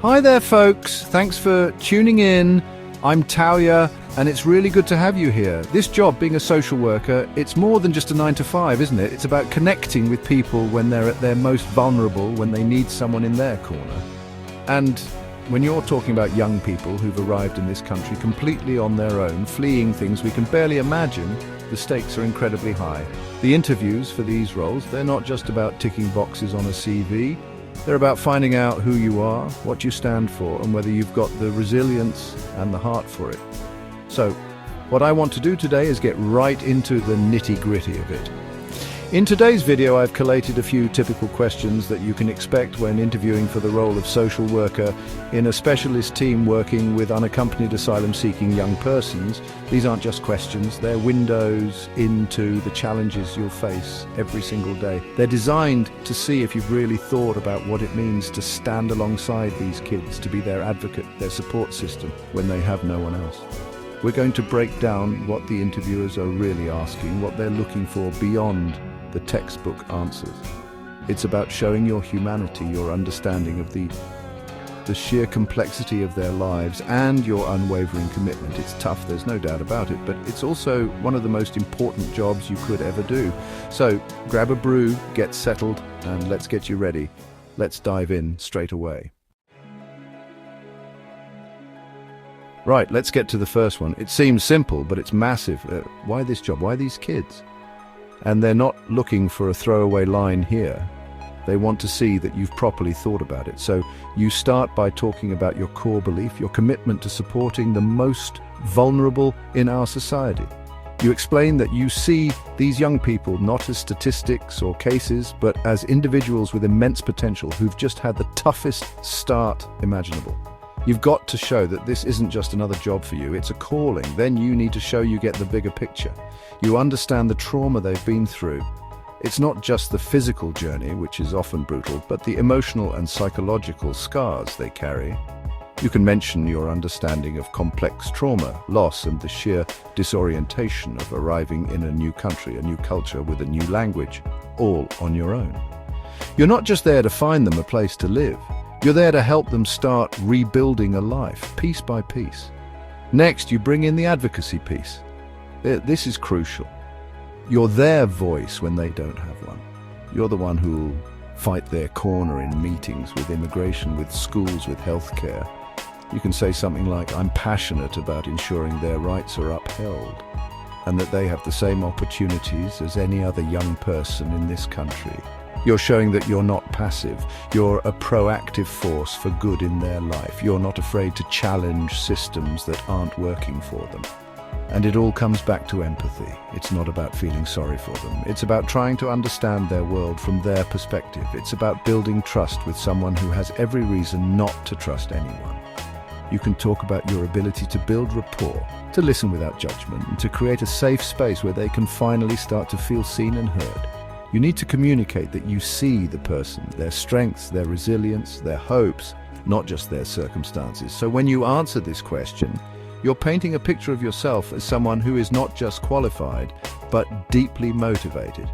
Hi there, folks. Thanks for tuning in. I'm Talia, and it's really good to have you here. This job, being a social worker, it's more than just a 9 to 5, isn't it? It's about connecting with people when they're at their most vulnerable, when they need someone in their corner. And when you're talking about young people who've arrived in this country completely on their own, fleeing things we can barely imagine, the stakes are incredibly high. The interviews for these roles, they're not just about ticking boxes on a CV. They're about finding out who you are, what you stand for, and whether you've got the resilience and the heart for it. So, what I want to do today is get right into the nitty-gritty of it. In today's video, I've collated a few typical questions that you can expect when interviewing for the role of social worker in a specialist team working with unaccompanied asylum-seeking young persons. These aren't just questions, they're windows into the challenges you'll face every single day. They're designed to see if you've really thought about what it means to stand alongside these kids, to be their advocate, their support system, when they have no one else. We're going to break down what the interviewers are really asking, what they're looking for beyond the textbook answers. It's about showing your humanity, your understanding of the sheer complexity of their lives and your unwavering commitment. It's tough, there's no doubt about it, but it's also one of the most important jobs you could ever do. So grab a brew, get settled, and let's get you ready. Let's dive in straight away. Right, let's get to the first one. It seems simple, but it's massive. Why this job? Why these kids? And they're not looking for a throwaway line here. They want to see that you've properly thought about it. So you start by talking about your core belief, your commitment to supporting the most vulnerable in our society. You explain that you see these young people not as statistics or cases, but as individuals with immense potential who've just had the toughest start imaginable. You've got to show that this isn't just another job for you, it's a calling. Then you need to show you get the bigger picture. You understand the trauma they've been through. It's not just the physical journey, which is often brutal, but the emotional and psychological scars they carry. You can mention your understanding of complex trauma, loss, and the sheer disorientation of arriving in a new country, a new culture with a new language, all on your own. You're not just there to find them a place to live. You're there to help them start rebuilding a life, piece by piece. Next, you bring in the advocacy piece. This is crucial. You're their voice when they don't have one. You're the one who'll fight their corner in meetings with immigration, with schools, with healthcare. You can say something like, I'm passionate about ensuring their rights are upheld and that they have the same opportunities as any other young person in this country. You're showing that you're not passive. You're a proactive force for good in their life. You're not afraid to challenge systems that aren't working for them. And it all comes back to empathy. It's not about feeling sorry for them. It's about trying to understand their world from their perspective. It's about building trust with someone who has every reason not to trust anyone. You can talk about your ability to build rapport, to listen without judgment, and to create a safe space where they can finally start to feel seen and heard. You need to communicate that you see the person, their strengths, their resilience, their hopes, not just their circumstances. So when you answer this question, you're painting a picture of yourself as someone who is not just qualified, but deeply motivated.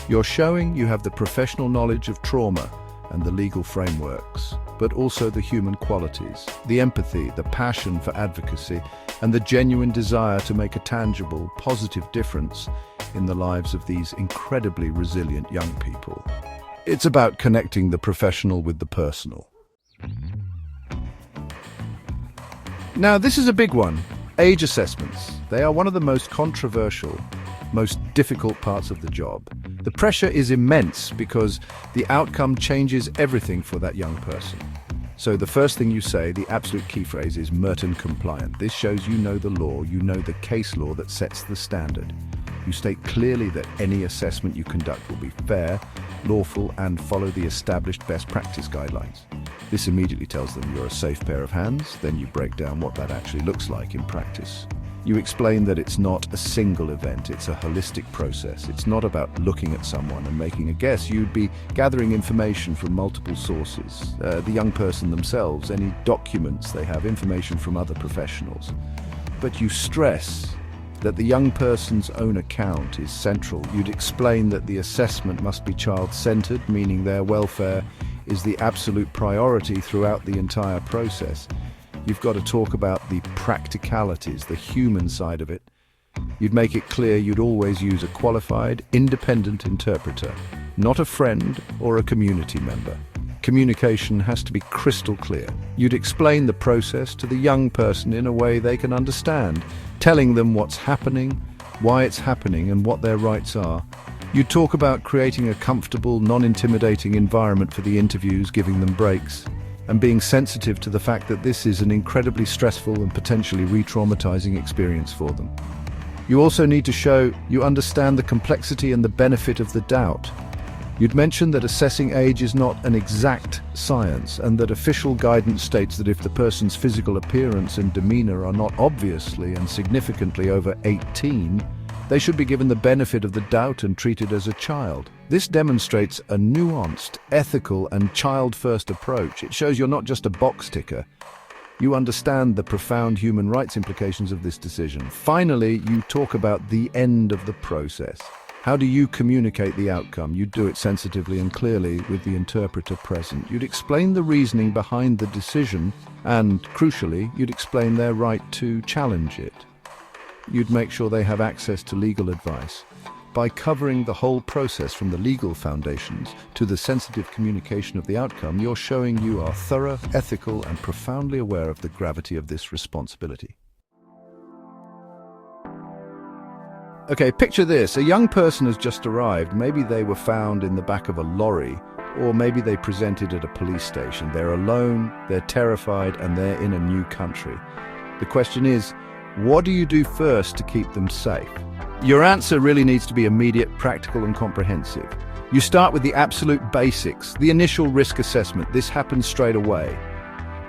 You're showing you have the professional knowledge of trauma and the legal frameworks, but also the human qualities, the empathy, the passion for advocacy, and the genuine desire to make a tangible, positive difference in the lives of these incredibly resilient young people. It's about connecting the professional with the personal. Now, this is a big one. Age assessments. They are one of the most controversial, most difficult parts of the job. The pressure is immense because the outcome changes everything for that young person. So the first thing you say, the absolute key phrase, is Merton compliant. This shows you know the law, you know the case law that sets the standard. You state clearly that any assessment you conduct will be fair, lawful, and follow the established best practice guidelines. This immediately tells them you're a safe pair of hands. Then you break down what that actually looks like in practice. You explain that it's not a single event, it's a holistic process. It's not about looking at someone and making a guess. You'd be gathering information from multiple sources, the young person themselves, any documents they have, information from other professionals. But you stress that the young person's own account is central. You'd explain that the assessment must be child-centered, meaning their welfare is the absolute priority throughout the entire process. You've got to talk about the practicalities, the human side of it. You'd make it clear you'd always use a qualified, independent interpreter, not a friend or a community member. Communication has to be crystal clear. You'd explain the process to the young person in a way they can understand, telling them what's happening, why it's happening, and what their rights are. You'd talk about creating a comfortable, non-intimidating environment for the interviews, giving them breaks, and being sensitive to the fact that this is an incredibly stressful and potentially re-traumatizing experience for them. You also need to show you understand the complexity and the benefit of the doubt. You'd mention that assessing age is not an exact science, and that official guidance states that if the person's physical appearance and demeanor are not obviously and significantly over 18, they should be given the benefit of the doubt and treated as a child. This demonstrates a nuanced, ethical, and child-first approach. It shows you're not just a box ticker. You understand the profound human rights implications of this decision. Finally, you talk about the end of the process. How do you communicate the outcome? You'd do it sensitively and clearly with the interpreter present. You'd explain the reasoning behind the decision and, crucially, you'd explain their right to challenge it. You'd make sure they have access to legal advice. By covering the whole process from the legal foundations to the sensitive communication of the outcome, you're showing you are thorough, ethical, and profoundly aware of the gravity of this responsibility. Okay, picture this. A young person has just arrived. Maybe they were found in the back of a lorry, or maybe they presented at a police station. They're alone, they're terrified, and they're in a new country. The question is, what do you do first to keep them safe? Your answer really needs to be immediate, practical, and comprehensive. You start with the absolute basics, the initial risk assessment. This happens straight away.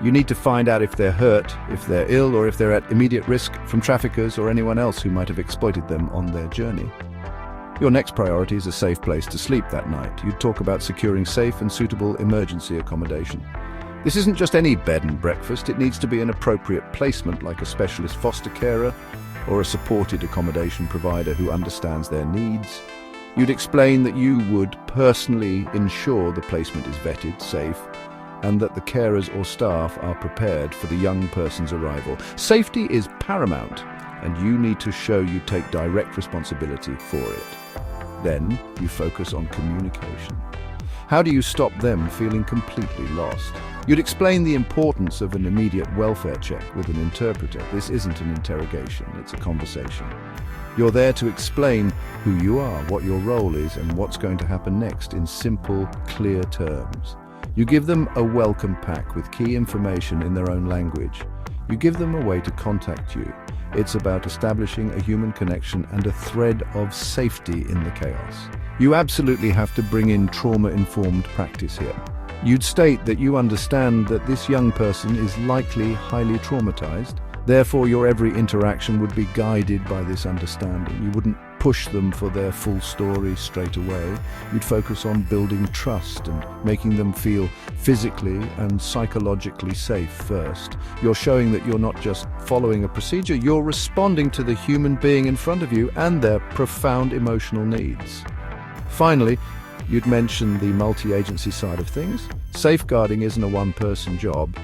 You need to find out if they're hurt, if they're ill, or if they're at immediate risk from traffickers or anyone else who might have exploited them on their journey. Your next priority is a safe place to sleep that night. You talk about securing safe and suitable emergency accommodation. This isn't just any bed and breakfast. It needs to be an appropriate placement, like a specialist foster carer or a supported accommodation provider who understands their needs. You'd explain that you would personally ensure the placement is vetted, safe, and that the carers or staff are prepared for the young person's arrival. Safety is paramount, and you need to show you take direct responsibility for it. Then you focus on communication. How do you stop them feeling completely lost? You'd explain the importance of an immediate welfare check with an interpreter. This isn't an interrogation, it's a conversation. You're there to explain who you are, what your role is, and what's going to happen next in simple, clear terms. You give them a welcome pack with key information in their own language. You give them a way to contact you. It's about establishing a human connection and a thread of safety in the chaos. You absolutely have to bring in trauma-informed practice here. You'd state that you understand that this young person is likely highly traumatized. Therefore, your every interaction would be guided by this understanding. You wouldn't push them for their full story straight away. You'd focus on building trust and making them feel physically and psychologically safe first. You're showing that you're not just following a procedure, you're responding to the human being in front of you and their profound emotional needs. Finally, you'd mention the multi-agency side of things. Safeguarding isn't a one-person job.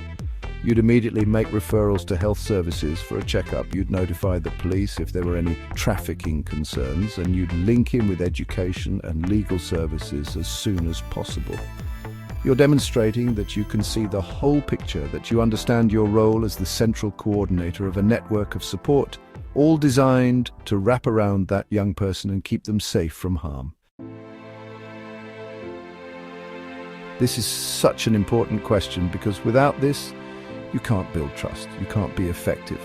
You'd immediately make referrals to health services for a checkup. You'd notify the police if there were any trafficking concerns, and you'd link in with education and legal services as soon as possible. You're demonstrating that you can see the whole picture, that you understand your role as the central coordinator of a network of support, all designed to wrap around that young person and keep them safe from harm. This is such an important question because without this, you can't build trust, you can't be effective.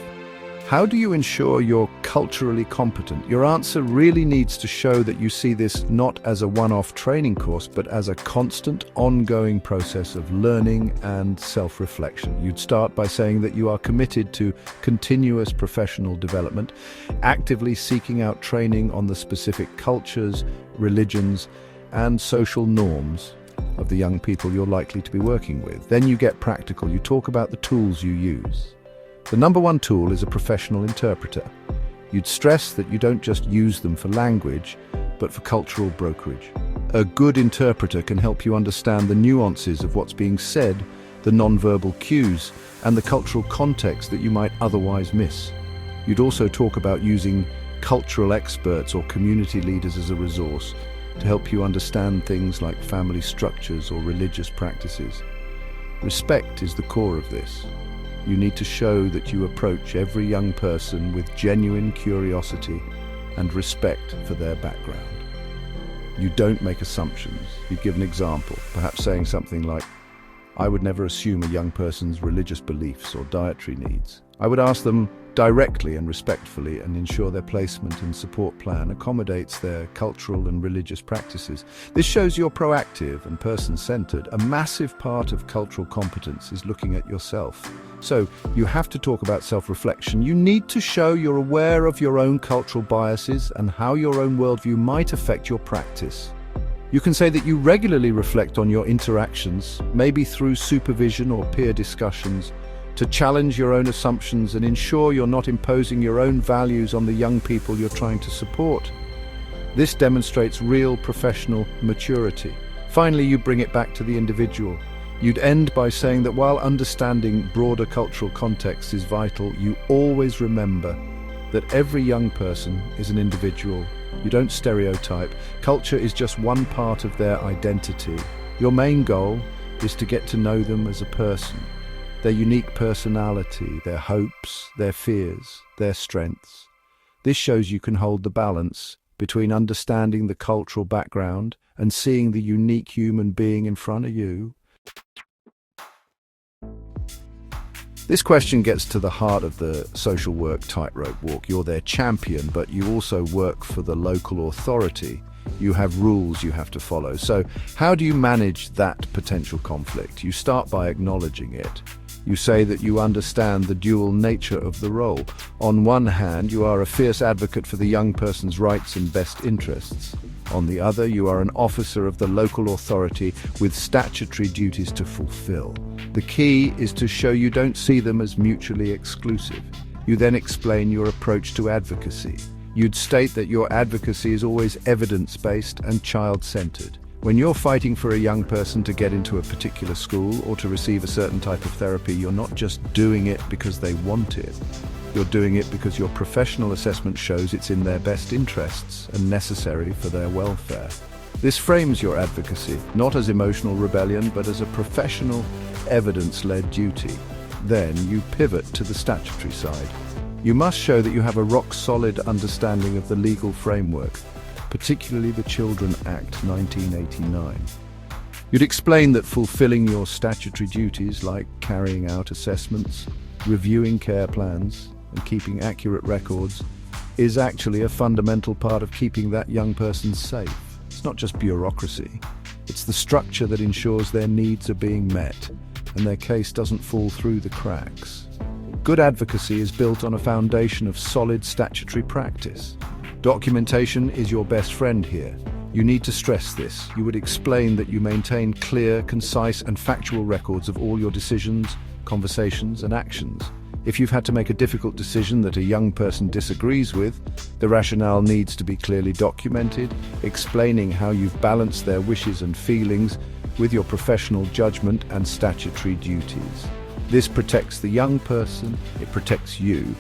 How do you ensure you're culturally competent? Your answer really needs to show that you see this not as a one-off training course, but as a constant, ongoing process of learning and self-reflection. You'd start by saying that you are committed to continuous professional development, actively seeking out training on the specific cultures, religions, and social norms of the young people you're likely to be working with. Then you get practical. You talk about the tools you use. The number one tool is a professional interpreter. You'd stress that you don't just use them for language, but for cultural brokerage. A good interpreter can help you understand the nuances of what's being said, the non-verbal cues, and the cultural context that you might otherwise miss. You'd also talk about using cultural experts or community leaders as a resource to help you understand things like family structures or religious practices. Respect is the core of this. You need to show that you approach every young person with genuine curiosity and respect for their background. You don't make assumptions. You give an example, perhaps saying something like, "I would never assume a young person's religious beliefs or dietary needs. I would ask them directly and respectfully and ensure their placement and support plan accommodates their cultural and religious practices." This shows you're proactive and person-centered. A massive part of cultural competence is looking at yourself. So you have to talk about self-reflection. You need to show you're aware of your own cultural biases and how your own worldview might affect your practice. You can say that you regularly reflect on your interactions, maybe through supervision or peer discussions, to challenge your own assumptions and ensure you're not imposing your own values on the young people you're trying to support. This demonstrates real professional maturity. Finally, you bring it back to the individual. You'd end by saying that while understanding broader cultural context is vital, you always remember that every young person is an individual. You don't stereotype. Culture is just one part of their identity. Your main goal is to get to know them as a person, their unique personality, their hopes, their fears, their strengths. This shows you can hold the balance between understanding the cultural background and seeing the unique human being in front of you. This question gets to the heart of the social work tightrope walk. You're their champion, but you also work for the local authority. You have rules you have to follow. So how do you manage that potential conflict? You start by acknowledging it. You say that you understand the dual nature of the role. On one hand, you are a fierce advocate for the young person's rights and best interests. On the other, you are an officer of the local authority with statutory duties to fulfill. The key is to show you don't see them as mutually exclusive. You then explain your approach to advocacy. You'd state that your advocacy is always evidence-based and child-centered. When you're fighting for a young person to get into a particular school or to receive a certain type of therapy, you're not just doing it because they want it. You're doing it because your professional assessment shows it's in their best interests and necessary for their welfare. This frames your advocacy, not as emotional rebellion, but as a professional, evidence-led duty. Then you pivot to the statutory side. You must show that you have a rock-solid understanding of the legal framework, particularly the Children Act 1989. You'd explain that fulfilling your statutory duties, like carrying out assessments, reviewing care plans, and keeping accurate records, is actually a fundamental part of keeping that young person safe. It's not just bureaucracy. It's the structure that ensures their needs are being met and their case doesn't fall through the cracks. Good advocacy is built on a foundation of solid statutory practice. Documentation is your best friend here. You need to stress this. You would explain that you maintain clear, concise, and factual records of all your decisions, conversations, and actions. If you've had to make a difficult decision that a young person disagrees with, the rationale needs to be clearly documented, explaining how you've balanced their wishes and feelings with your professional judgment and statutory duties. This protects the young person, it protects you,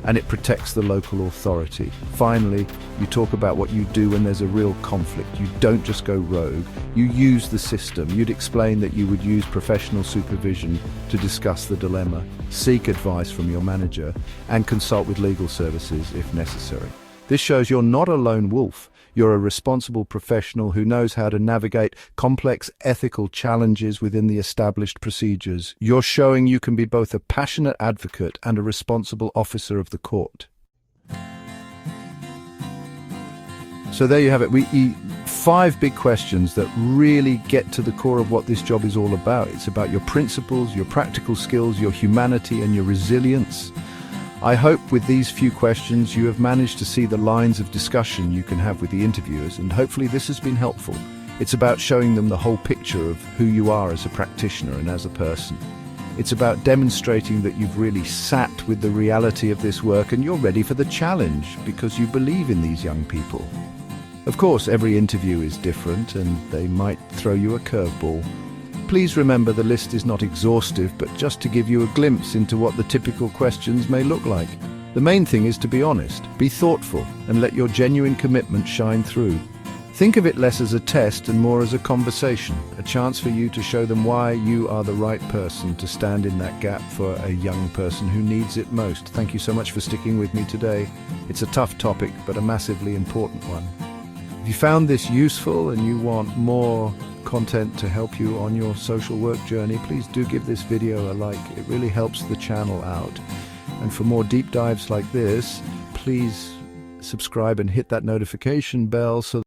and it protects the local authority. Finally, you talk about what you do when there's a real conflict. You don't just go rogue, you use the system. You'd explain that you would use professional supervision to discuss the dilemma, seek advice from your manager, and consult with legal services if necessary. This shows you're not a lone wolf. You're a responsible professional who knows how to navigate complex ethical challenges within the established procedures. You're showing you can be both a passionate advocate and a responsible officer of the court. So there you have it. 5 big questions that really get to the core of what this job is all about. It's about your principles, your practical skills, your humanity, and your resilience. I hope with these few questions you have managed to see the lines of discussion you can have with the interviewers, and hopefully this has been helpful. It's about showing them the whole picture of who you are as a practitioner and as a person. It's about demonstrating that you've really sat with the reality of this work and you're ready for the challenge because you believe in these young people. Of course, every interview is different and they might throw you a curveball. Please remember the list is not exhaustive, but just to give you a glimpse into what the typical questions may look like. The main thing is to be honest, be thoughtful, and let your genuine commitment shine through. Think of it less as a test and more as a conversation, a chance for you to show them why you are the right person to stand in that gap for a young person who needs it most. Thank you so much for sticking with me today. It's a tough topic, but a massively important one. If you found this useful and you want more content to help you on your social work journey, please do give this video a like. It really helps the channel out. And for more deep dives like this, please subscribe and hit that notification bell so